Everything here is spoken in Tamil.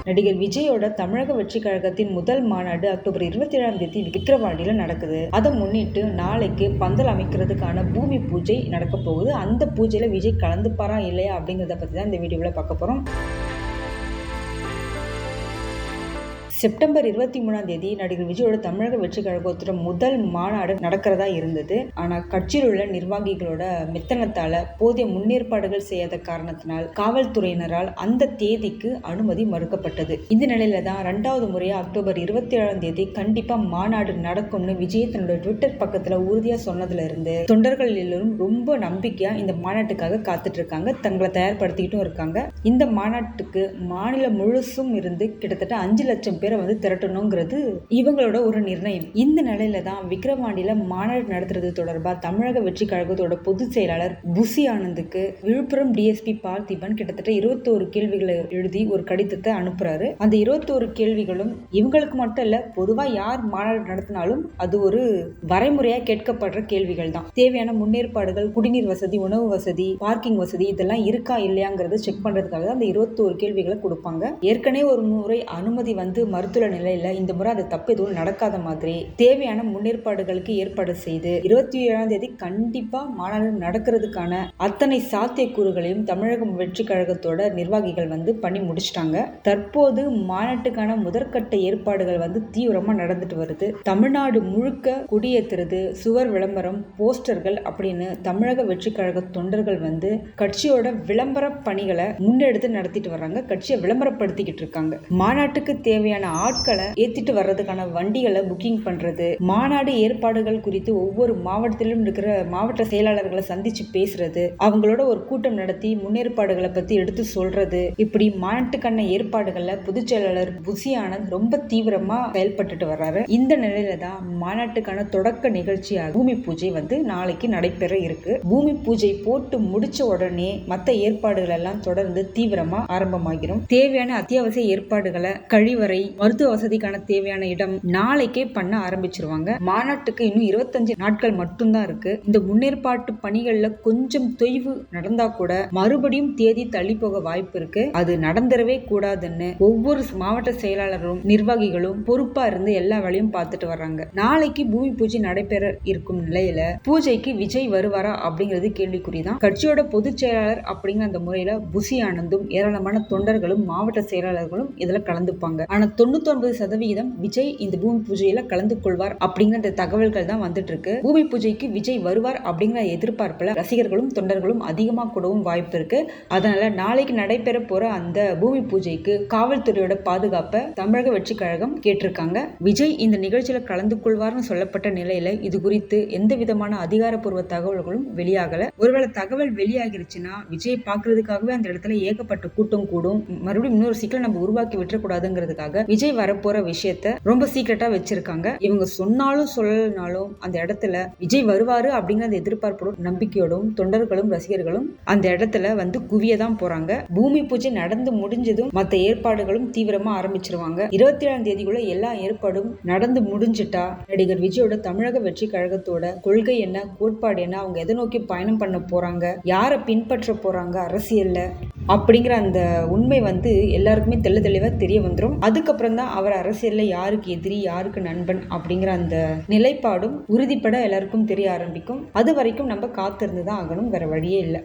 நடிகர் விஜயோட தமிழக வெற்றி கழகத்தின் முதல் மாநாடு அக்டோபர் 27 விக்கிரவாண்டியில நடக்குது. அதை முன்னிட்டு நாளைக்கு பந்தல் அமைக்கிறதுக்கான பூமி பூஜை நடக்க போகுது. அந்த பூஜையில விஜய் கலந்துப்பாரா இல்லையா அப்படிங்கிறத பத்தி தான் இந்த வீடியோவில் பார்க்க போறோம். செப்டம்பர் 23 நடிகர் விஜயோட தமிழக வெற்றி கழகத்தோட முதல் மாநாடு நடக்கிறதா இருந்தது. ஆனா கட்சியில் உள்ள நிர்வாகிகளோட மெத்தனத்தால போதிய முன்னேற்பாடுகள் செய்யாத காரணத்தினால் காவல்துறையினரால் அந்த தேதிக்கு அனுமதி மறுக்கப்பட்டது. இந்த நிலையில தான் 2வது முறையா அக்டோபர் 27 கண்டிப்பா மாநாடு நடக்கும்னு விஜய் தன்னோட ட்விட்டர் பக்கத்துல உறுதியா சொன்னதுல இருந்து தொண்டர்கள் எல்லோரும் ரொம்ப நம்பிக்கையா இந்த மாநாட்டுக்காக காத்துட்டு இருக்காங்க. தங்களை தயார்படுத்திக்கிட்டும் இருக்காங்க. இந்த மாநாட்டுக்கு மாநிலம் முழுசும் இருந்து கிட்டத்தட்ட 5 லட்சம் பேரை திரட்டணுங்கிறது இவங்களோட ஒரு நிர்ணயம். இந்த நிலையில தான் விக்கிரவாண்டியில மாநாடு நடத்துறது தொடர்பா தமிழக வெற்றி கழகத்தோட பொதுச் செயலாளர் புசி ஆனந்துக்கு விழுப்புரம் டிஎஸ்பி பார்த்திபன் கிட்டத்தட்ட 21 கேள்விகளை எழுதி ஒரு கடிதத்தை அனுப்புறாரு. அந்த 21 கேள்விகளும் இவங்களுக்கு மட்டும் இல்ல, பொதுவா யார் மாநாடு நடத்தினாலும் அது ஒரு வரைமுறையா கேட்கப்படுற கேள்விகள் தான். தேவையான முன்னேற்பாடுகள், குடிநீர் வசதி, உணவு வசதி, பார்க்கிங் வசதி இதெல்லாம் இருக்கா இல்லையாங்கிறத செக் பண்றதுக்காக அந்த 21 கேள்விகளை கொடுப்பாங்க. ஏற்கனவே ஒரு முறை அனுமதி மருத்துவ நிலையில இந்த முறை அது தப்பு எதுவும் நடக்காத மாதிரி தேவையான முன்னேற்பாடுகளுக்கு ஏற்பாடு செய்து 27 கண்டிப்பா மாநாடு நடக்கிறதுக்கான அத்தனை சாத்தியக்கூறுகளையும் தமிழக வெற்றி கழகத்தோட நிர்வாகிகள் பண்ணி முடிச்சிட்டாங்க. தற்போது மாநாட்டுக்கான முதற்கட்ட ஏற்பாடுகள் தீவிரமா நடந்துட்டு வருது. தமிழ்நாடு முழுக்க கொடியேற்றுறது, சுவர் விளம்பரம், போஸ்டர்கள் அப்படின்னு தமிழக வெற்றி கழக தொண்டர்கள் கட்சியோட விளம்பர பணிகளை முன்னெடுத்து நடத்திட்டு வர்றாங்க. கட்சியை விளம்பரப்படுத்திக்கிட்டு இருக்காங்க. மாநாட்டுக்கு தேவையான ஆட்களை ஏத்திட்டு வர்றதுக்கான வண்டிகளை புக்கிங் பண்றது, மாநாடு ஏற்பாடுகள் குறித்து ஒவ்வொரு மாவட்டத்திலும் இருக்கிற மாவட்ட செயலாளர்களை சந்திச்சு பேசுறது, அவங்களோட ஒரு கூட்டம் நடத்தி முன்னேற்பாடுகளை பத்தி எடுத்து சொல்றது, இப்படி மாநாட்டுக்கான ஏற்பாடுகள்ல பொதுச் செயலாளர் புசி ஆனந்த் ரொம்ப தீவிரமா செயல்பட்டு வர்றாரு. இந்த நிலையில தான் மாநாட்டுக்கான தொடக்க நிகழ்ச்சியாக பூமி பூஜை நாளைக்கு நடைபெற இருக்கு. பூமி பூஜை போட்டு முடிச்ச உடனே மற்ற ஏற்பாடுகள் எல்லாம் தொடர்ந்து தீவிரமா ஆரம்பமாகிரும். தேவையான அத்தியாவசிய ஏற்பாடுகளை, கழிவறை, மருத்துவ வசதிக்கான தேவையான இடம் நாளைக்கே பண்ண ஆரம்பிச்சிருவாங்க. மாநாட்டுக்கு இன்னும் 25 நாட்கள் மட்டும்தான் இருக்கு. இந்த முன்னேற்பாட்டு பணிகள்ல கொஞ்சம் தொய்வு நடந்தா கூட மறுபடியும் தேதி தள்ளி போக வாய்ப்பு இருக்கு. அது நடந்துடவே கூடாதுன்னு ஒவ்வொரு மாவட்ட செயலாளரும் நிர்வாகிகளும் பொறுப்பா இருந்து எல்லா வேலையும் பார்த்துட்டு வர்றாங்க. நாளைக்கு பூமி பூஜை நடைபெற இருக்கும் நிலையில பூஜைக்கு விஜய் வருவாரா அப்படிங்கிறது கேள்விக்குறிதான். கட்சியோட பொதுச் செயலாளர் அப்படிங்கிற அந்த முறையில புசி ஆனந்தும் ஏராளமான தொண்டர்களும் மாவட்ட செயலாளர்களும் இதுல கலந்துப்பாங்க. ஆனா 99% விஜய் இந்த பூமி பூஜையில கலந்து கொள்வார் அப்படிங்கிற தகவல்கள் தான் வந்துட்டு இருக்கு. பூமி பூஜைக்கு விஜய் வருவார் அப்படிங்கிற எதிர்பார்ப்புல ரசிகர்களும் தொண்டர்களும் அதிகமாக கூடவும் வாய்ப்பு இருக்கு. அதனால நாளைக்கு நடைபெற போற அந்த பூமி பூஜைக்கு காவல்துறையோட பாதுகாப்பை தமிழக வெற்றி கழகம் கேட்டிருக்காங்க. விஜய் இந்த நிகழ்ச்சியில கலந்து கொள்வார்னு சொல்லப்பட்ட நிலையில இது குறித்து எந்த விதமான அதிகாரப்பூர்வ தகவல்களும் வெளியாகல. ஒருவேளை தகவல் வெளியாகிருச்சுன்னா விஜய் பார்க்கறதுக்காகவே அந்த இடத்துல ஏகப்பட்ட கூட்டம் கூடும். மறுபடியும் இன்னொரு சிக்கலை நம்ம உருவாக்கி விட்டுறக்கூடாதுங்கிறதுக்காக விஜய் வரப்போற விஷயத்த ரொம்ப சீக்கிரட்டா வச்சிருக்காங்க. இவங்க சொன்னாலும் சொல்லனாலும் அந்த இடத்துல விஜய் வருவாரு அப்படிங்கிற அந்த எதிர்பார்ப்போடும் நம்பிக்கையோடும் தொண்டர்களும் ரசிகர்களும் அந்த இடத்துல குவியதான் போறாங்க. பூமி பூஜை நடந்து முடிஞ்சதும் மற்ற ஏற்பாடுகளும் தீவிரமா ஆரம்பிச்சிருவாங்க. 27 எல்லா ஏற்பாடும் நடந்து முடிஞ்சிட்டா நடிகர் விஜயோட தமிழக வெற்றி கழகத்தோட கொள்கை என்ன, கோட்பாடு என்ன, அவங்க எதை நோக்கி பயணம் பண்ண போறாங்க, யாரை பின்பற்ற போறாங்க அரசியல்ல அப்படிங்கிற அந்த உண்மை எல்லாருக்குமே தெளிவா தெரிய வந்துடும். அதுக்கப்புறம் தான் அவர் அரசியல்ல யாருக்கு எதிரி, யாருக்கு நண்பன் அப்படிங்கிற அந்த நிலைப்பாடும் உறுதிப்பட எல்லாருக்கும் தெரிய ஆரம்பிக்கும். அது வரைக்கும் நம்ம காத்திருந்து தான் ஆகணும், வேற வழியே இல்லை.